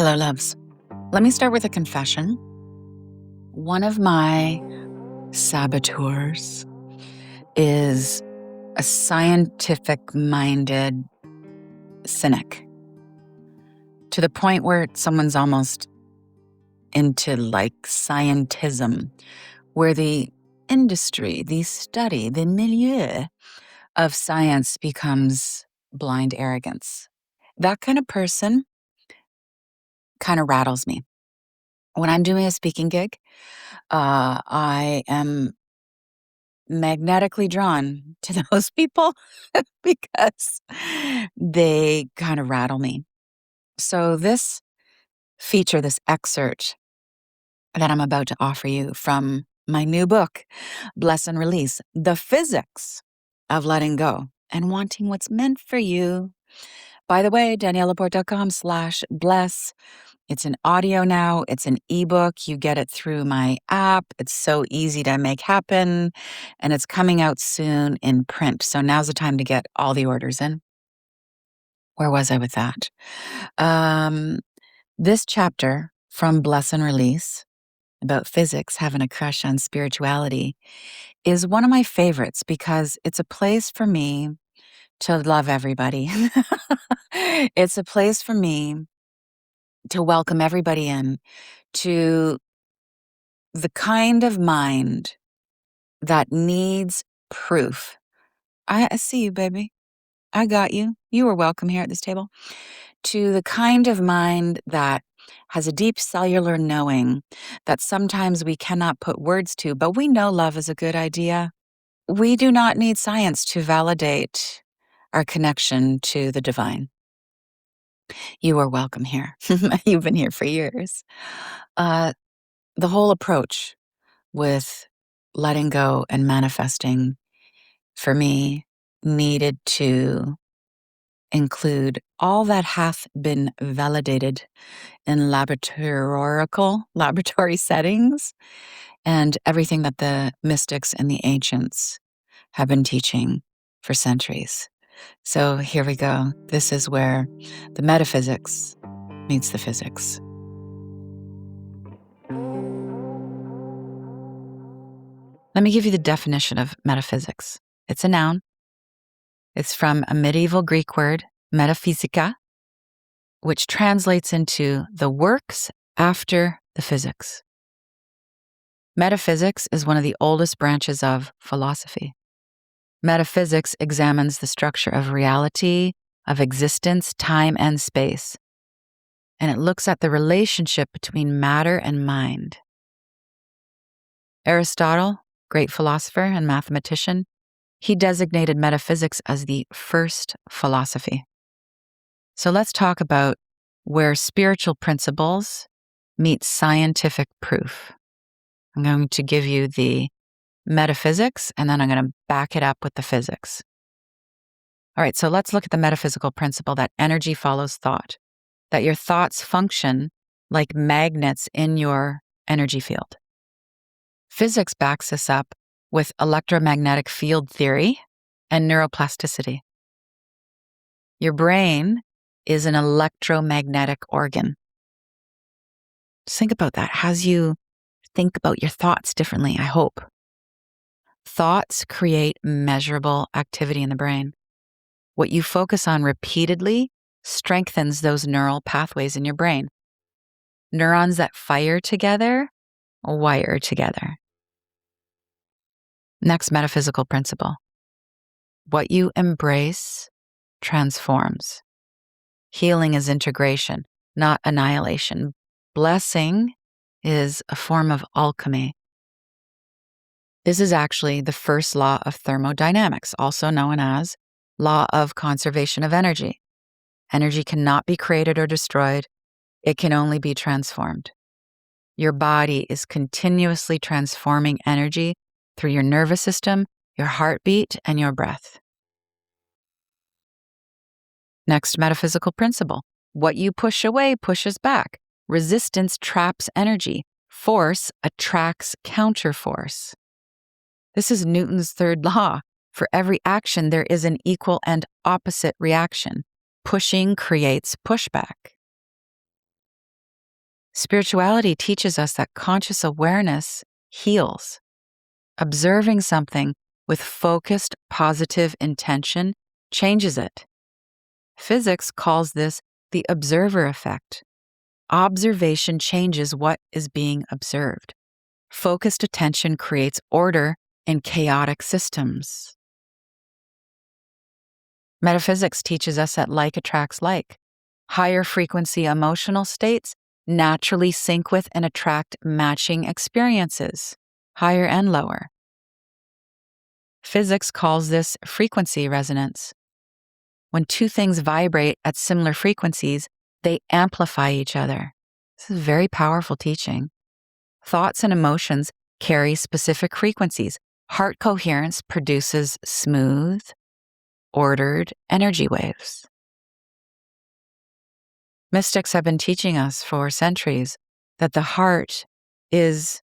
Hello, loves. Let me start with a confession. One of my saboteurs is a scientific-minded cynic, to the point where someone's almost into like scientism, where the industry, the study, the milieu of science becomes blind arrogance. That kind of person kind of rattles me. When I'm doing a speaking gig, I am magnetically drawn to those people because they kind of rattle me. So this feature, this excerpt that I'm about to offer you from my new book, Bless and Release, The Physics of Letting Go and Wanting What's Meant for You. By the way, daniellelaporte.com/bless. It's an audio now. It's an ebook. You get it through my app. It's so easy to make happen. And it's coming out soon in print. So now's the time to get all the orders in. Where was I with that? This chapter from Bless and Release about physics having a crush on spirituality is one of my favorites because it's a place for me to love everybody. It's a place for me to welcome everybody in to the kind of mind that needs proof. I see you, baby. I got you. You are welcome here at this table. To the kind of mind that has a deep cellular knowing that sometimes we cannot put words to, but we know love is a good idea. We do not need science to validate our connection to the divine. You are welcome here. You've been here for years. The whole approach with letting go and manifesting for me needed to include all that hath been validated in laboratory settings and everything that the mystics and the ancients have been teaching for centuries. So here we go. This is where the metaphysics meets the physics. Let me give you the definition of metaphysics. It's a noun. It's from a medieval Greek word, metaphysica, which translates into the works after the physics. Metaphysics is one of the oldest branches of philosophy. Metaphysics examines the structure of reality, of existence, time, and space, and it looks at the relationship between matter and mind. Aristotle, great philosopher and mathematician, he designated metaphysics as the first philosophy. So let's talk about where spiritual principles meet scientific proof. I'm going to give you the metaphysics, and then I'm going to back it up with the physics. All right, so let's look at the metaphysical principle that energy follows thought, that your thoughts function like magnets in your energy field. Physics backs this up with electromagnetic field theory and neuroplasticity. Your brain is an electromagnetic organ. Just think about that. Has you think about your thoughts differently, I hope. Thoughts create measurable activity in the brain. What you focus on repeatedly strengthens those neural pathways in your brain. Neurons that fire together wire together. Next metaphysical principle. What you embrace transforms. Healing is integration, not annihilation. Blessing is a form of alchemy. This is actually the first law of thermodynamics, also known as law of conservation of energy. Energy cannot be created or destroyed. It can only be transformed. Your body is continuously transforming energy through your nervous system, your heartbeat, and your breath. Next metaphysical principle. What you push away pushes back. Resistance traps energy. Force attracts counterforce. This is Newton's third law. For every action, there is an equal and opposite reaction. Pushing creates pushback. Spirituality teaches us that conscious awareness heals. Observing something with focused, positive intention changes it. Physics calls this the observer effect. Observation changes what is being observed. Focused attention creates order in chaotic systems. Metaphysics teaches us that like attracts like. Higher frequency emotional states naturally sync with and attract matching experiences, higher and lower. Physics calls this frequency resonance. When two things vibrate at similar frequencies, they amplify each other. This is very powerful teaching. Thoughts and emotions carry specific frequencies. Heart coherence produces smooth, ordered energy waves. Mystics have been teaching us for centuries that the heart is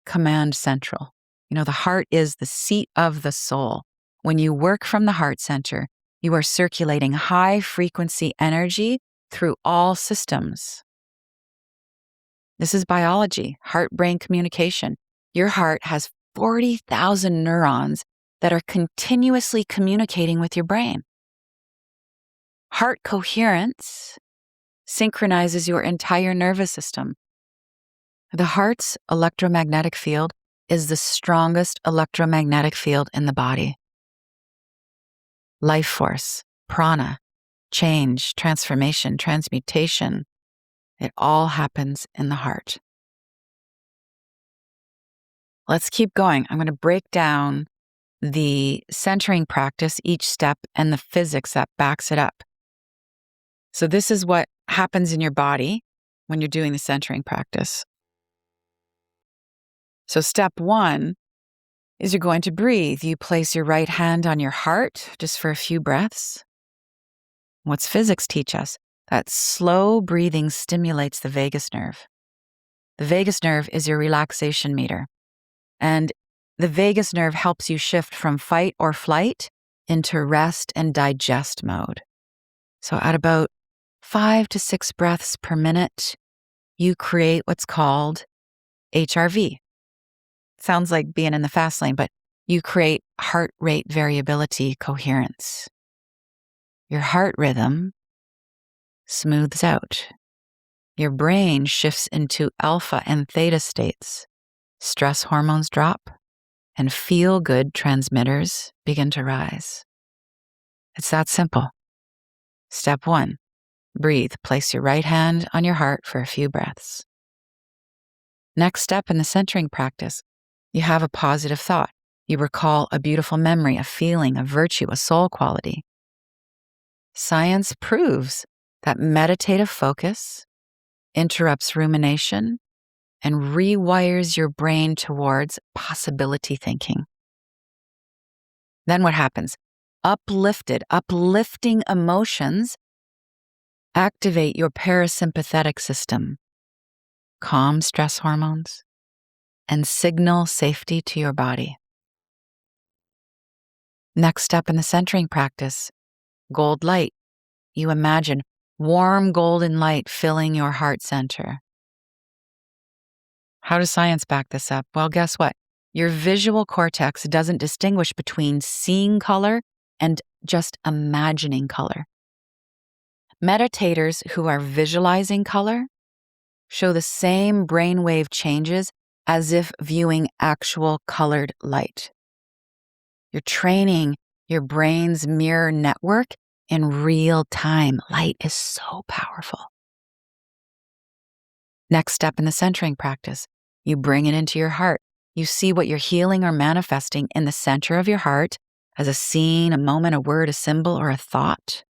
command central. The heart is the seat of the soul. When you work from the heart center, you are circulating high frequency energy through all systems. This is biology, heart-brain communication. Your heart has 40,000 neurons that are continuously communicating with your brain. Heart coherence synchronizes your entire nervous system. The heart's electromagnetic field is the strongest electromagnetic field in the body. Life force, prana, change, transformation, transmutation, it all happens in the heart. Let's keep going. I'm going to break down the centering practice, each step, and the physics that backs it up. So this is what happens in your body when you're doing the centering practice. So step 1 is you're going to breathe. You place your right hand on your heart just for a few breaths. What's physics teach us? That slow breathing stimulates the vagus nerve. The vagus nerve is your relaxation meter. And the vagus nerve helps you shift from fight or flight into rest and digest mode. So at about 5 to 6 breaths per minute, you create what's called HRV. Sounds like being in the fast lane, but you create heart rate variability coherence. Your heart rhythm smooths out. Your brain shifts into alpha and theta states. Stress hormones drop, and feel-good transmitters begin to rise. It's that simple. Step 1, breathe. Place your right hand on your heart for a few breaths. Next step in the centering practice, you have a positive thought. You recall a beautiful memory, a feeling, a virtue, a soul quality. Science proves that meditative focus interrupts rumination and rewires your brain towards possibility thinking. Then what happens? Uplifting emotions activate your parasympathetic system, calm stress hormones, and signal safety to your body. Next step in the centering practice, gold light. You imagine warm golden light filling your heart center. How does science back this up? Well, guess what? Your visual cortex doesn't distinguish between seeing color and just imagining color. Meditators who are visualizing color show the same brainwave changes as if viewing actual colored light. You're training your brain's mirror network in real time. Light is so powerful. Next step in the centering practice, you bring it into your heart. You see what you're healing or manifesting in the center of your heart as a scene, a moment, a word, a symbol, or a thought.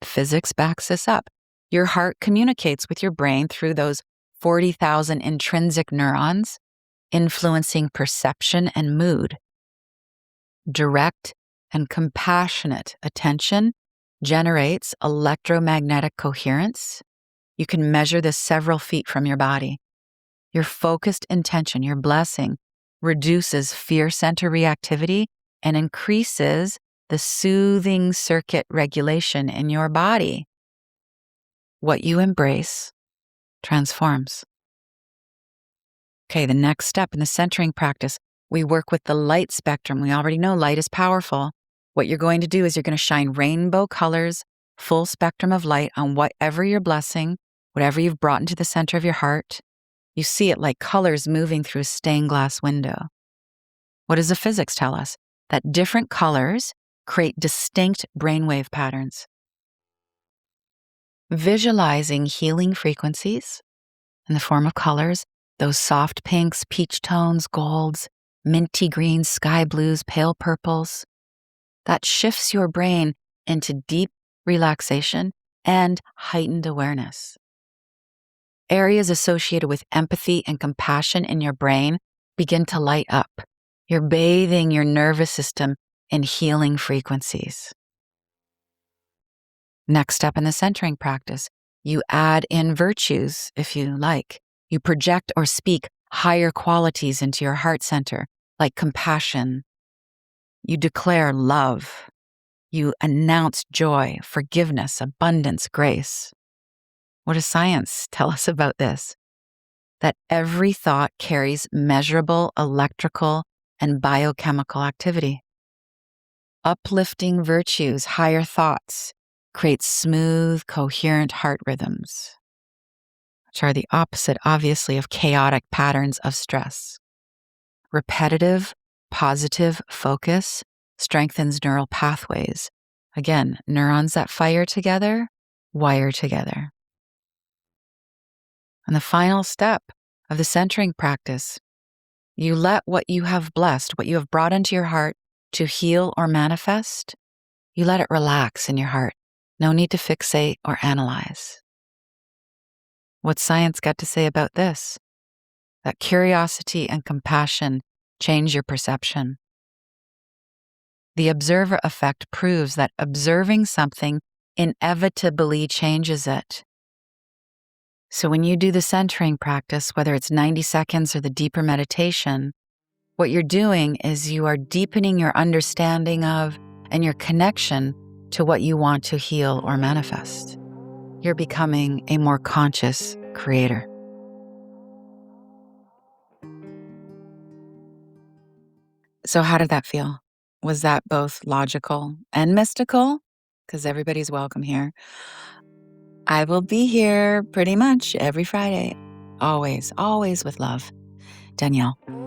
Physics backs this up. Your heart communicates with your brain through those 40,000 intrinsic neurons, influencing perception and mood. Direct and compassionate attention generates electromagnetic coherence. You can measure this several feet from your body. Your focused intention, your blessing, reduces fear center reactivity and increases the soothing circuit regulation in your body. What you embrace transforms. Okay, the next step in the centering practice, we work with the light spectrum. We already know light is powerful. What you're going to do is you're going to shine rainbow colors, full spectrum of light on whatever you're blessing, whatever you've brought into the center of your heart. You see it like colors moving through a stained glass window. What does the physics tell us? That different colors create distinct brainwave patterns. Visualizing healing frequencies in the form of colors, those soft pinks, peach tones, golds, minty greens, sky blues, pale purples, that shifts your brain into deep relaxation and heightened awareness. Areas associated with empathy and compassion in your brain begin to light up. You're bathing your nervous system in healing frequencies. Next step in the centering practice, you add in virtues if you like. You project or speak higher qualities into your heart center, like compassion. You declare love. You announce joy, forgiveness, abundance, grace. What does science tell us about this? That every thought carries measurable electrical and biochemical activity. Uplifting virtues, higher thoughts, create smooth, coherent heart rhythms, which are the opposite, obviously, of chaotic patterns of stress. Repetitive, positive focus strengthens neural pathways. Again, neurons that fire together, wire together. And the final step of the centering practice, you let what you have blessed, what you have brought into your heart to heal or manifest, you let it relax in your heart. No need to fixate or analyze. What's science got to say about this? That curiosity and compassion change your perception. The observer effect proves that observing something inevitably changes it. So when you do the centering practice, whether it's 90 seconds or the deeper meditation, what you're doing is you are deepening your understanding of and your connection to what you want to heal or manifest. You're becoming a more conscious creator. So how did that feel? Was that both logical and mystical? Because everybody's welcome here. I will be here pretty much every Friday. Always, always with love. Danielle.